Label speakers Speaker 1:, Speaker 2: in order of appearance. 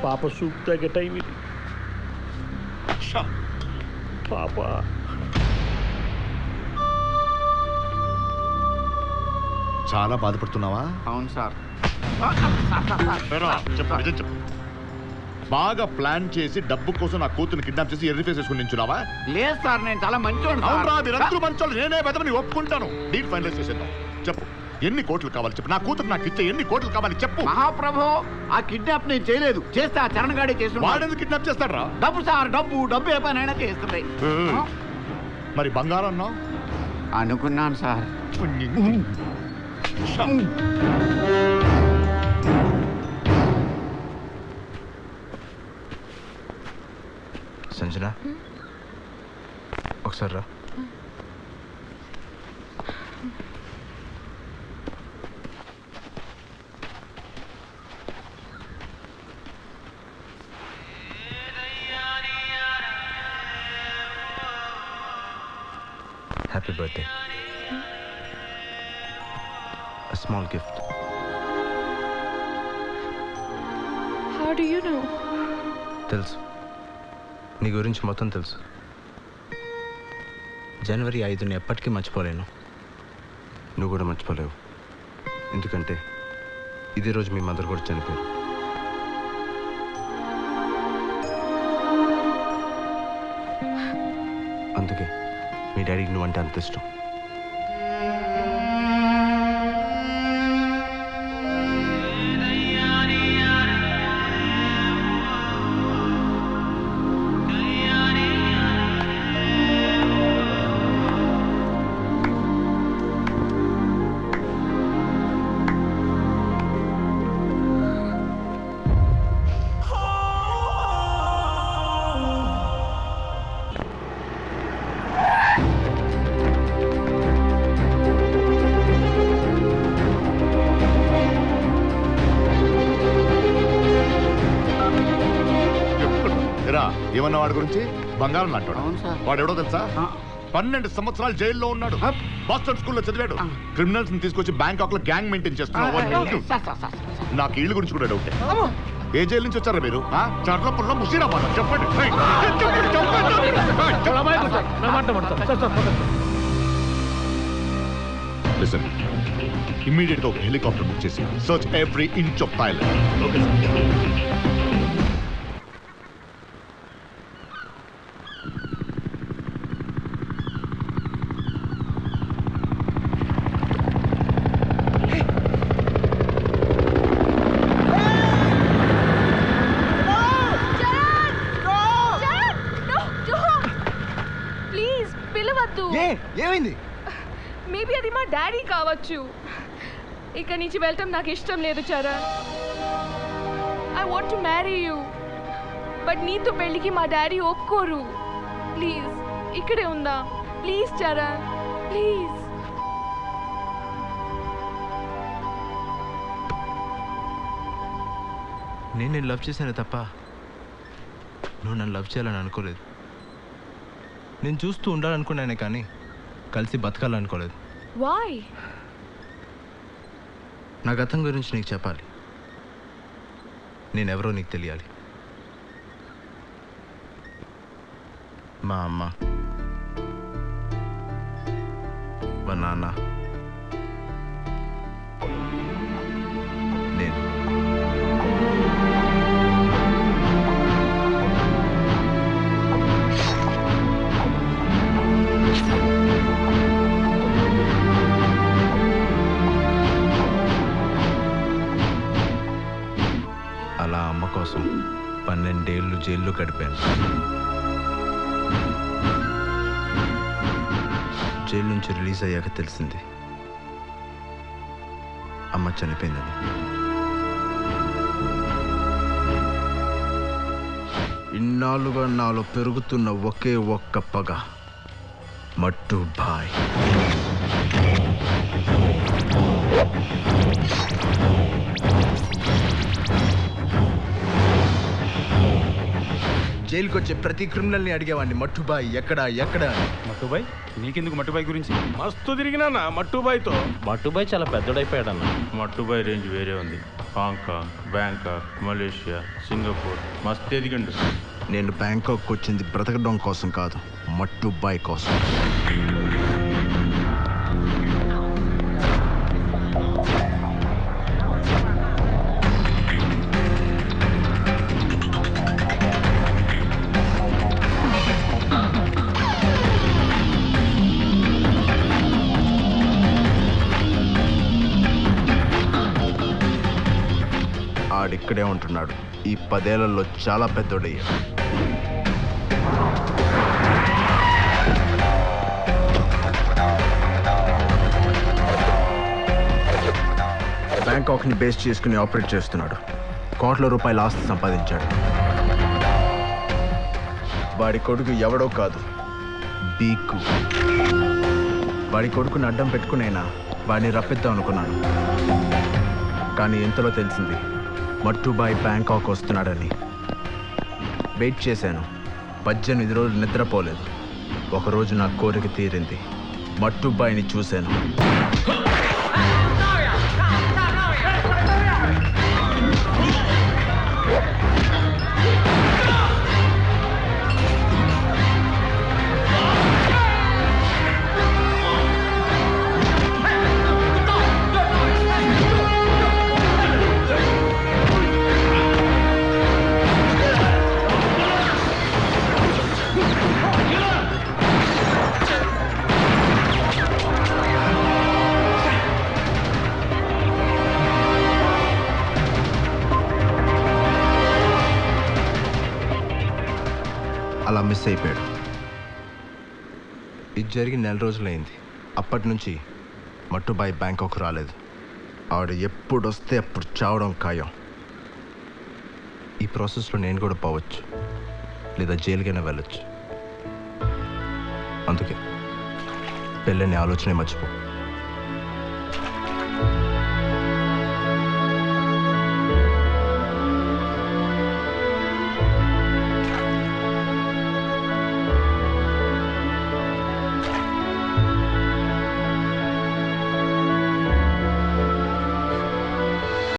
Speaker 1: పాప సూప్ తాగే టైం ఇది. పాప
Speaker 2: చాలా బాధపడుతున్నావా?
Speaker 3: అవును సార్.
Speaker 2: చెప్పు. బాగా ప్లాన్ చేసి డబ్బు కోసం నా కూతురు కిడ్నాప్ చేసి ఎర్రి ఫేస్ వేసుకుని నించున్నావా?
Speaker 3: లేదు సార్, నేను చాలా మంచోడు.
Speaker 2: అవునరా, మీరందరూ మంచోళ్ళు. నేనే బెదవని ఒప్పుకుంటాను. డీల్ ఫైనలైజ్ చేసేద్దాం. చెప్పు, ఎన్ని కోట్లు కావాలి చెప్పు. నా కూతురు నాకు ఇచ్చే ఎన్ని కోట్లు కావాలి చెప్పు.
Speaker 3: మహాప్రభు, ఆ కిడ్నాప్ నేను చేయలేదు. చేస్తే ఆ చరణ్ గాడే చేస్తున్నాడు.
Speaker 2: వాడెందుకు కిడ్నాప్ చేస్తాడ్రా?
Speaker 3: డబ్బు సార్, డబ్బు ఏ పనైనా చేస్తుంది.
Speaker 2: మరి బంగారం అన్నావు?
Speaker 3: అనుకున్నాను సార్.
Speaker 4: సంజన, ఒకసారి రా. Happy birthday. A small gift.
Speaker 5: How do you know?
Speaker 4: తెలుసు, నీ గురించి మొత్తం తెలుసు. జనవరి 5ని ఎప్పటికీ మర్చిపోలేను. నువ్వు కూడా మర్చిపోలేవు. ఎందుకంటే ఇదే రోజు మీ మదర్ కూడా చనిపోయారు. అందుకే మీ డాడీకి నువ్వంటే అంత ఇష్టం.
Speaker 2: ఏమన్నా వాడి గురించి? బంగారం లాంటి
Speaker 3: అవును సార్.
Speaker 2: వాడు ఎవడో తెలుసా? 12 సంవత్సరాలు జైల్లో ఉన్నాడు. బాస్టన్ స్కూల్లో చదివాడు. క్రిమినల్స్ ని తీసుకొచ్చి బ్యాంకాక్ లో గ్యాంగ్ మెయింటైన్ చేస్తున్నాడు. నాకు ఇల్లు గురించి కూడా డౌటే. ఏ జైలు నుంచి వచ్చారా మీరు? చర్లపురంలో ముషీరాబాద్. చెప్పండి. లిసన్, ఇమ్మీడియట్ గా ఒక హెలికాప్టర్ బుక్ చేసి search every inch of Thailand. Okay sir.
Speaker 4: ఏమైంది?
Speaker 5: మేబీ అది మా డాడీ కావచ్చు. ఇక్కడి నుంచి వెళ్ళటం నాకు ఇష్టం లేదు Charan. I want to marry you, but నీతో పెళ్ళికి మా డాడీ ఒప్పుకోరు. ప్లీజ్ ఇక్కడే ఉందా? Please Charan, please.
Speaker 4: నేను లవ్ చేశాను తప్ప నువ్వు నన్ను లవ్ చేయాలని అనుకోలేదు. నేను చూస్తూ ఉండాలనుకున్నానే కానీ కలిసి బతకాలనుకోలేదు.
Speaker 5: వై?
Speaker 4: నా గతం గురించి నీకు చెప్పాలి. నేనెవరో నీకు తెలియాలి. మా అమ్మ, మా నాన్న, నేను. అలా అమ్మ కోసం 12 ఏళ్ళు జైల్లో గడిపాను. జైలు నుంచి రిలీజ్ అయ్యాక తెలిసింది అమ్మ చనిపోయిందని. ఇన్నాళ్ళుగా నాలో పెరుగుతున్న ఒకే ఒక్క పగ మట్టు బాయ్. జైలుకి వచ్చే ప్రతి క్రిమినల్ని అడిగేవాడిని మట్టుబాయ్ ఎక్కడా ఎక్కడా అని.
Speaker 6: మట్టుబాయ్ నీకెందుకు మట్టుబాయ్ గురించి?
Speaker 1: మస్తు తిరిగినా మట్టుబాయ్తో.
Speaker 7: మట్టుబాయ్ చాలా పెద్దడైపోయాడన్న.
Speaker 6: మట్టుబాయ్ రేంజ్ వేరే ఉంది. హాంకాంగ్, బ్యాంకాక్, మలేషియా, సింగపూర్ మస్తు ఎదిగండు.
Speaker 4: నేను బ్యాంకాక్ వచ్చింది బ్రతకడం కోసం కాదు, మట్టుబాయ్ కోసం. ఆడిక్కడే ఉంటున్నాడు. ఈ 10 ఏళ్లలో చాలా పెద్దోడయ్యాడు. బ్యాంకాక్ని బేస్ చేసుకుని ఆపరేట్ చేస్తున్నాడు. కోట్ల రూపాయల ఆస్తి సంపాదించాడు. వాడి కొడుకు ఎవడో కాదు, బీకు. వాడి కొడుకుని అడ్డం పెట్టుకునైనా వాడిని రప్పిద్దాం అనుకున్నాను. కానీ ఎంతలో తెలిసింది మట్టుబాయ్ బ్యాంకాక్ వస్తున్నాడని. వెయిట్ చేశాను. 18 రోజులు నిద్రపోలేదు. ఒకరోజు నా కోరిక తీరింది. మట్టుబాయ్ని చూశాను. అలా మిస్ అయిపోయాడు. ఇది జరిగి 1 నెల రోజులైంది. అప్పటి నుంచి మట్టుబాయ్ బ్యాంకాక్ రాలేదు. ఆవిడ ఎప్పుడు వస్తే అప్పుడు చావడం ఖాయం. ఈ ప్రాసెస్లో నేను కూడా పోవచ్చు, లేదా జైలుకైనా వెళ్ళొచ్చు. అందుకే పెళ్ళని ఆలోచనే మర్చిపో.